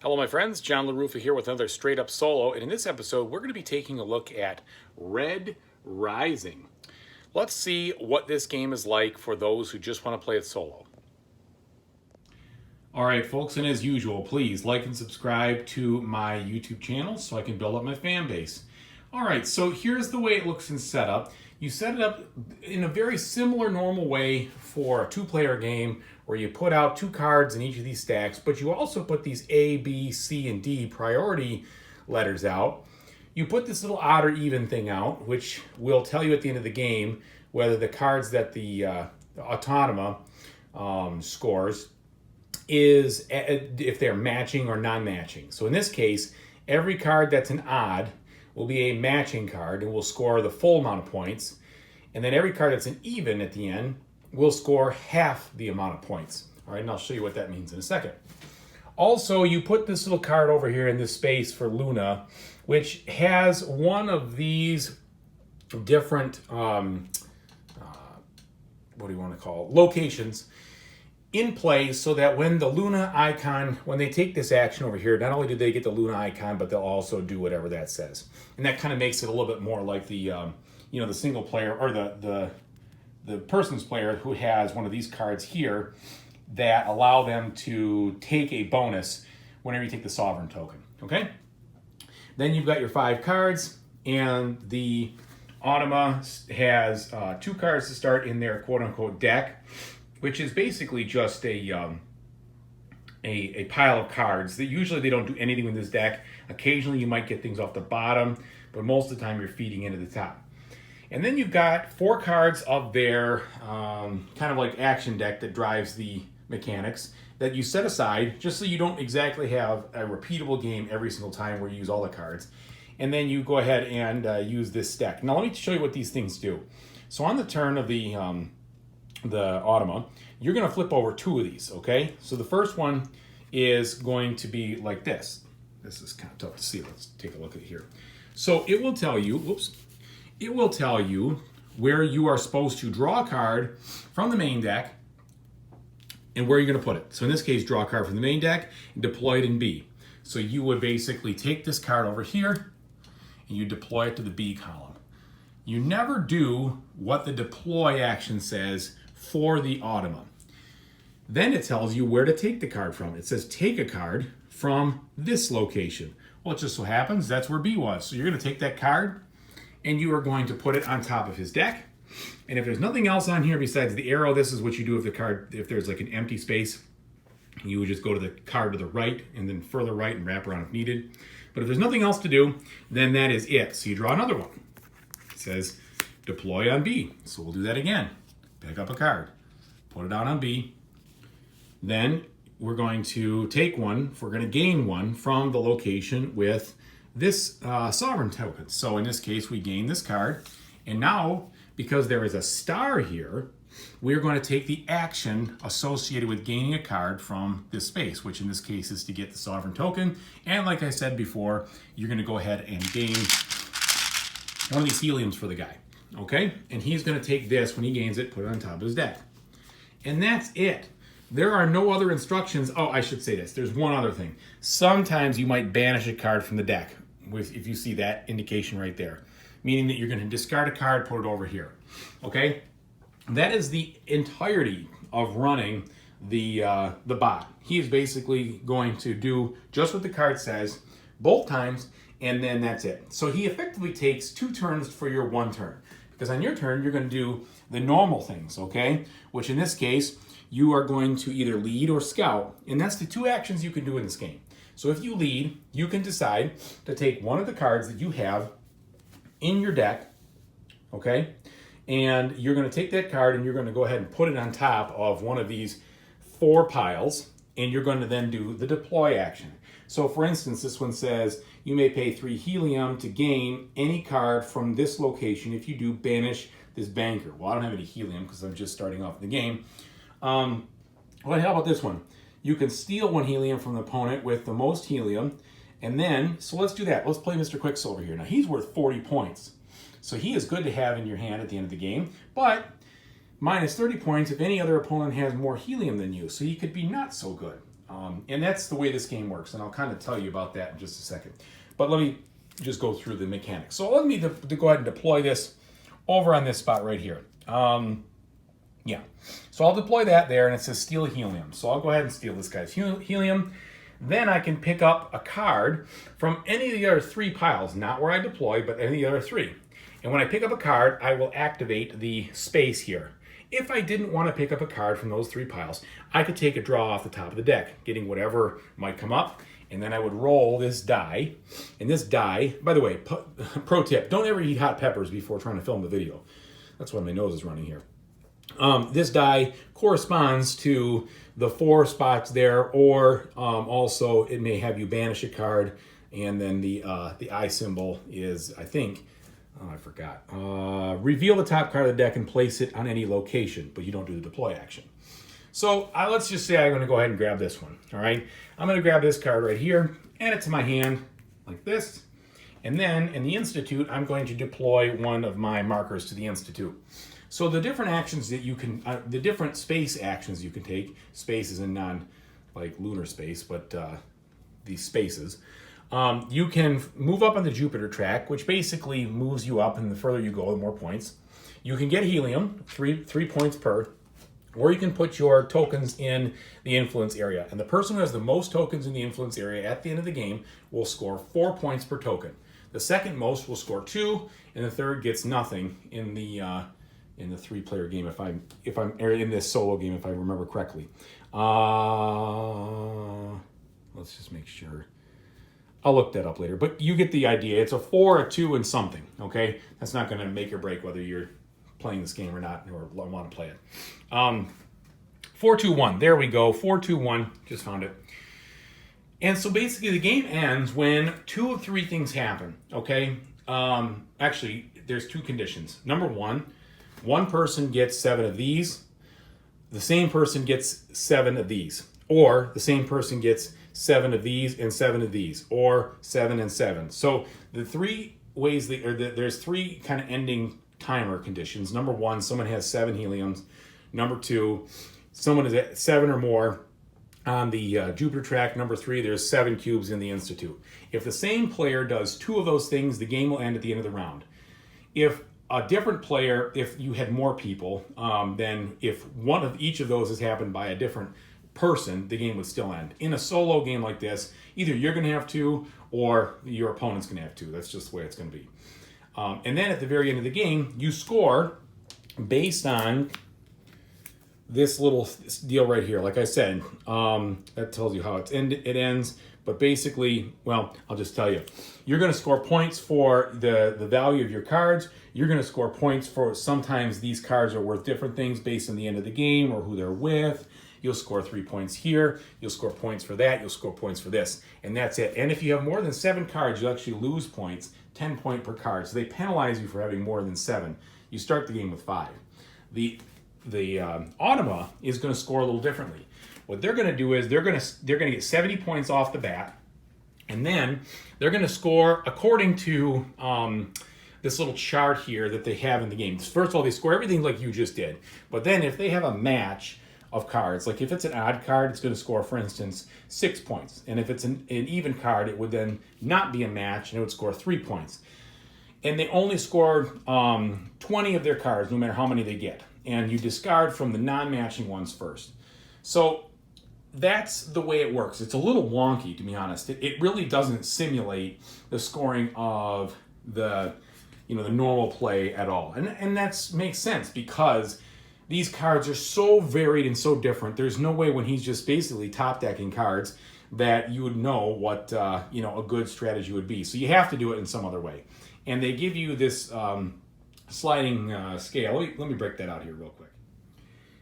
Hello, my friends. John LaRuffa here with another straight up solo. And in this episode, we're going to be taking a look at Red Rising. Let's see what this game is like for those who just want to play it solo. All right, folks, and as usual, please like and subscribe to my YouTube channel so I can build up my fan base. All right, so here's the way it looks in setup. You set it up in a very similar normal way for a two-player game where you put out two cards in each of these stacks, but you also put these A, B, C, and D priority letters out. You put this little odd or even thing out, which will tell you at the end of the game whether the cards that the Autonoma scores is if they're matching or non-matching. So in this case, every card that's an odd will be a matching card and will score the full amount of points. And then every card that's an even at the end will score half the amount of points. All right, and I'll show you what that means in a second. Also, you put this little card over here in this space for Luna, which has one of these different, locations in place so that when the Luna icon, when they take this action over here, not only do they get the Luna icon, but they'll also do whatever that says. And that kind of makes it a little bit more like the, the single player or the person's player who has one of these cards here that allow them to take a bonus whenever you take the Sovereign token, okay? Then you've got your 5 cards, and the Automa has 2 cards to start in their quote-unquote deck, which is basically just a pile of cards that usually they don't do anything with this deck. Occasionally you might get things off the bottom, but most of the time you're feeding into the top. And then you've got 4 cards of their kind of like action deck that drives the mechanics that you set aside just so you don't exactly have a repeatable game every single time where you use all the cards. And then you go ahead and use this deck. Now let me show you what these things do. So on the turn of the Automa, you're going to flip over 2 of these, okay? So the first one is going to be like this. This is kind of tough to see. Let's take a look at it here. So it will tell you, it will tell you where you are supposed to draw a card from the main deck and where you're going to put it. So in this case, draw a card from the main deck and deploy it in B. So you would basically take this card over here and you deploy it to the B column. You never do what the deploy action says for the Automa. Then it tells you where to take the card from. It says take a card from this location. Well, it just so happens that's where B was. So you're going to take that card and you are going to put it on top of his deck. And if there's nothing else on here besides the arrow, this is what you do if the card, if there's like an empty space, you would just go to the card to the right and then further right and wrap around if needed. But if there's nothing else to do, then that is it. So you draw another one. It says deploy on B. So we'll do that again. Pick up a card, put it out on B. Then we're going to take one, we're going to gain one from the location with this Sovereign token. So in this case, we gain this card. And now, because there is a star here, we're going to take the action associated with gaining a card from this space, which in this case is to get the Sovereign token. And like I said before, you're going to go ahead and gain one of these heliums for the guy. Okay, and he's going to take this when he gains it, put it on top of his deck. And that's it. There are no other instructions. Oh, I should say this. There's one other thing. Sometimes you might banish a card from the deck if you see that indication right there, meaning that you're going to discard a card, put it over here. Okay, that is the entirety of running the bot. He is basically going to do just what the card says both times, and then that's it. So he effectively takes 2 turns for your 1 turn. Because on your turn, you're going to do the normal things, okay? Which in this case, you are going to either lead or scout. And that's the 2 actions you can do in this game. So if you lead, you can decide to take one of the cards that you have in your deck, okay? And you're going to take that card and you're going to go ahead and put it on top of one of these 4 piles. And you're going to then do the deploy action. So for instance, this one says, you may pay 3 helium to gain any card from this location. If you do, banish this banker. Well, I don't have any helium because I'm just starting off the game. Well, how about this one? You can steal 1 helium from the opponent with the most helium. And then, so let's do that. Let's play Mr. Quicksilver here. Now, he's worth 40 points. So he is good to have in your hand at the end of the game. But minus 30 points if any other opponent has more helium than you. So he could be not so good. And that's the way this game works, and I'll kind of tell you about that in just a second. But let me just go through the mechanics. So let me to go ahead and deploy this over on this spot right here. Yeah, so I'll deploy that there, and it says steal helium. So I'll go ahead and steal this guy's helium. Then I can pick up a card from any of the other 3 piles, not where I deploy, but any of the other 3. And when I pick up a card, I will activate the space here. If I didn't want to pick up a card from those 3 piles, I could take a draw off the top of the deck, getting whatever might come up, and then I would roll this die. And this die, by the way, pro tip, don't ever eat hot peppers before trying to film the video. That's why my nose is running here. This die corresponds to the 4 spots there, or also it may have you banish a card, and then the eye symbol is, I think, I forgot. Reveal the top card of the deck and place it on any location, but you don't do the deploy action. So let's just say I'm going to go ahead and grab this one. All right, I'm going to grab this card right here, add it to my hand like this, and then in the Institute, I'm going to deploy one of my markers to the Institute. So the different actions that you can, the different space actions you can take, space is in non, like lunar space, but these spaces. You can move up on the Jupiter track, which basically moves you up, and the further you go, the more points. You can get helium, three points per, or you can put your tokens in the influence area. And the person who has the most tokens in the influence area at the end of the game will score 4 points per token. The second most will score 2, and the third gets nothing in the 3-player game. If I'm in this solo game, if I remember correctly. Let's just make sure. I'll look that up later, but you get the idea. It's a 4, a 2, and something, okay? That's not going to make or break whether you're playing this game or not, or want to play it. 4-2-1, there we go, 4-2-1, just found it. And so basically the game ends when 2 of 3 things happen, okay? Actually, there's 2 conditions. Number 1, one person gets 7 of these, the same person gets 7 of these, or the same person gets 7 of these and 7 of these, or 7 and 7. So the 3 ways there's 3 kind of ending timer conditions. Number 1, someone has 7 heliums. Number 2, someone is at 7 or more on the Jupiter track. Number 3, there's 7 cubes in the Institute. If the same player does 2 of those things, the game will end at the end of the round. If a different player, if you had more people, then if one of each of those has happened by a different person, the game would still end. In a solo game like this, either you're going to have 2 or your opponent's going to have 2. That's just the way it's going to be. And then at the very end of the game, you score based on this little deal right here. Like I said, that tells you how it ends. But basically, well, I'll just tell you. You're going to score points for the value of your cards. You're going to score points for, sometimes these cards are worth different things based on the end of the game or who they're with. You'll score 3 points here. You'll score points for that. You'll score points for this. And that's it. And if you have more than 7 cards, you'll actually lose points, 10 points per card. So they penalize you for having more than 7. You start the game with 5. The Automa is going to score a little differently. What they're going to do is they're going to get 70 points off the bat, and then they're going to score according to this little chart here that they have in the game. First of all, they score everything like you just did. But then if they have a match of cards, like if it's an odd card, it's going to score, for instance, 6 points. And if it's an even card, it would then not be a match, and it would score 3 points. And they only score 20 of their cards, no matter how many they get. And you discard from the non-matching ones first. So that's the way it works. It's a little wonky, to be honest. It really doesn't simulate the scoring of the normal play at all. And that makes sense because these cards are so varied and so different. There's no way when he's just basically top decking cards that you would know what a good strategy would be. So you have to do it in some other way. And they give you this sliding scale. Let me break that out here real quick.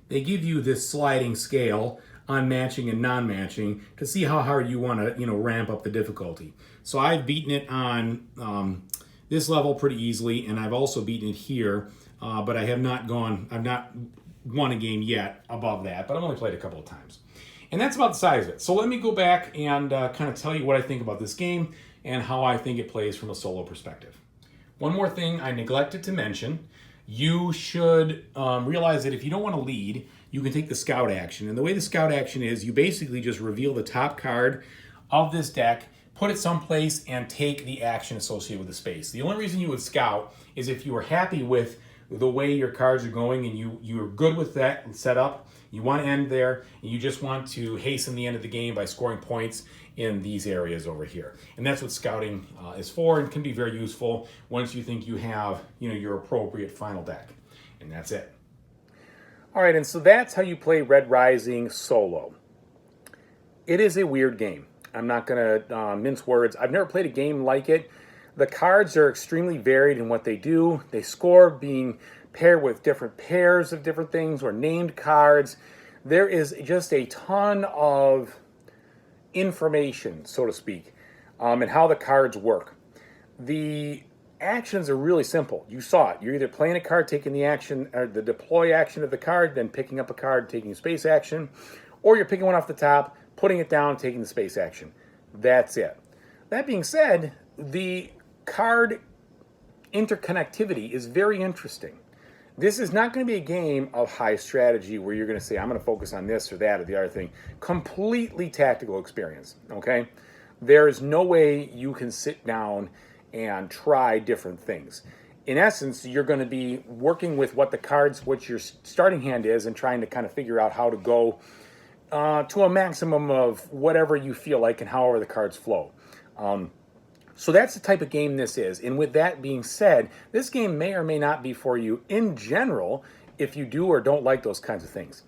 They give you this sliding scale on matching and non-matching to see how hard you want to ramp up the difficulty. So I've beaten it on this level pretty easily, and I've also beaten it here, but I've not won a game yet above that, but I've only played a couple of times. And that's about the size of it. So let me go back and kind of tell you what I think about this game and how I think it plays from a solo perspective. One more thing I neglected to mention, you should realize that if you don't want to lead, you can take the scout action. And the way the scout action is, you basically just reveal the top card of this deck, put it someplace, and take the action associated with the space. The only reason you would scout is if you were happy with the way your cards are going and you're good with that setup, you want to end there, and you just want to hasten the end of the game by scoring points in these areas over here. And that's what scouting is for, and can be very useful once you think you have your appropriate final deck. And that's it. All right, and so that's how you play Red Rising solo. It is a weird game. I'm not going to mince words. I've never played a game like it. The cards are extremely varied in what they do. They score being paired with different pairs of different things or named cards. There is just a ton of information, so to speak, and how the cards work. The actions are really simple. You saw it. You're either playing a card, taking the action, or the deploy action of the card, then picking up a card, taking space action, or you're picking one off the top, putting it down, taking the space action. That's it. That being said, the card interconnectivity is very interesting. This is not going to be a game of high strategy where you're going to say, I'm going to focus on this or that or the other thing. Completely tactical experience, okay? There is no way you can sit down and try different things. In essence, you're going to be working with what your starting hand is, and trying to kind of figure out how to go to a maximum of whatever you feel like and however the cards flow. So that's the type of game this is. And with that being said, this game may or may not be for you in general if you do or don't like those kinds of things.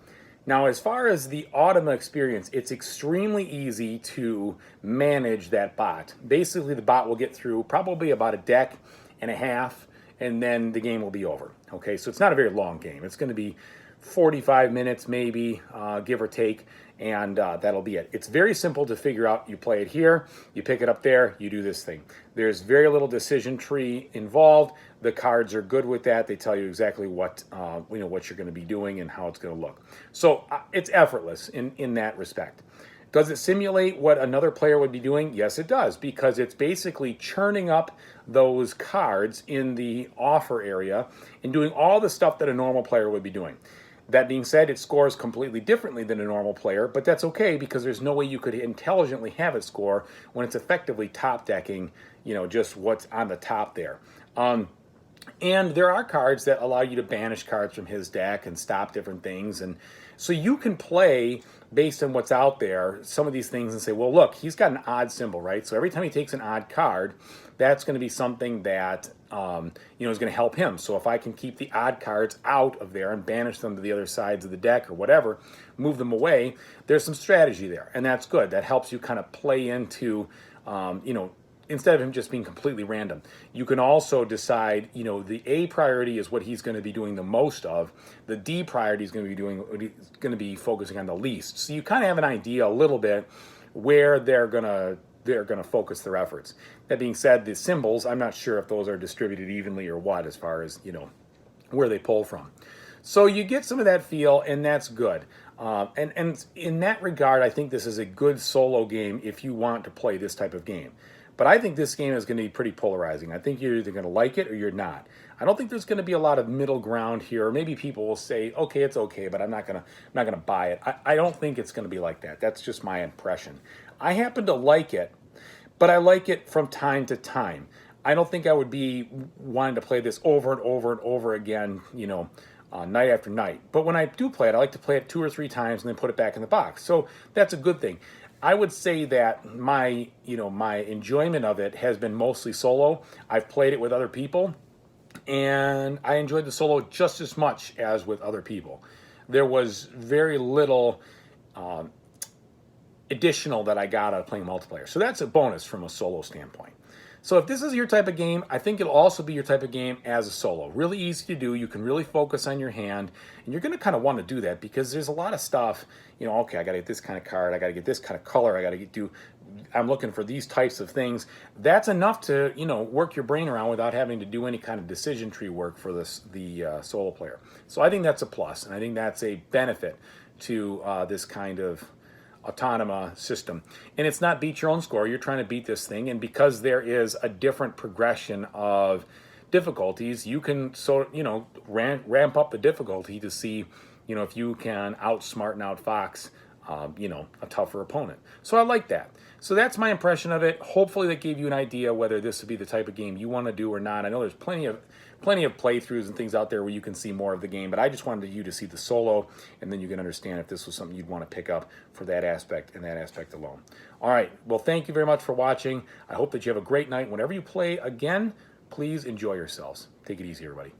Now, as far as the Automa experience, it's extremely easy to manage that bot. Basically, the bot will get through probably about a deck and a half, and then the game will be over. Okay, so it's not a very long game. It's going to be 45 minutes maybe, give or take, and that'll be it. It's very simple to figure out. You play it here, you pick it up there, you do this thing. There's very little decision tree involved. The cards are good with that. They tell you exactly what what you're going to be doing and how it's going to look. So it's effortless in that respect. Does it simulate what another player would be doing? Yes, it does, because it's basically churning up those cards in the offer area and doing all the stuff that a normal player would be doing. That being said, it scores completely differently than a normal player, but that's okay because there's no way you could intelligently have it score when it's effectively top decking, just what's on the top there. And there are cards that allow you to banish cards from his deck and stop different things. And so you can play based on what's out there, some of these things, and say, well, look, he's got an odd symbol, right? So every time he takes an odd card, that's going to be something that is going to help him. So if I can keep the odd cards out of there and banish them to the other sides of the deck or whatever, move them away, there's some strategy there, and that's good. That helps you kind of play into, instead of him just being completely random. You can also decide, the A priority is what he's going to be doing the most of. The D priority is going to be focusing on the least. So you kind of have an idea a little bit where they're going to focus their efforts. That being said, the symbols, I'm not sure if those are distributed evenly or what, as far as, where they pull from. So you get some of that feel, and that's good. And in that regard, I think this is a good solo game if you want to play this type of game. But I think this game is going to be pretty polarizing. I think you're either going to like it or you're not. I don't think there's going to be a lot of middle ground here. Or maybe people will say, okay, it's okay, but I'm not going to buy it. I don't think it's going to be like that. That's just my impression. I happen to like it, but I like it from time to time. I don't think I would be wanting to play this over and over and over again, night after night. But when I do play it, I like to play it 2 or 3 times and then put it back in the box. So that's a good thing. I would say that my enjoyment of it has been mostly solo. I've played it with other people, and I enjoyed the solo just as much as with other people. There was very little additional that I got out of playing multiplayer. So that's a bonus from a solo standpoint. So if this is your type of game, I think it'll also be your type of game as a solo. Really easy to do. You can really focus on your hand, and you're going to kind of want to do that because there's a lot of stuff, okay, I got to get this kind of card, I got to get this kind of color, I'm looking for these types of things. That's enough to, work your brain around without having to do any kind of decision tree work for the solo player. So I think that's a plus, and I think that's a benefit to this kind of Automa system. And it's not beat your own score. You're trying to beat this thing, and because there is a different progression of difficulties, you can ramp up the difficulty to see you know, if you can outsmart and outfox, you know, a tougher opponent. So I like that. So that's my impression of it. Hopefully that gave you an idea whether this would be the type of game you want to do or not. I know there's plenty of playthroughs and things out there where you can see more of the game, but I just wanted you to see the solo, and then you can understand if this was something you'd want to pick up for that aspect and that aspect alone. All right. Well, thank you very much for watching. I hope that you have a great night. Whenever you play again, please enjoy yourselves. Take it easy, everybody.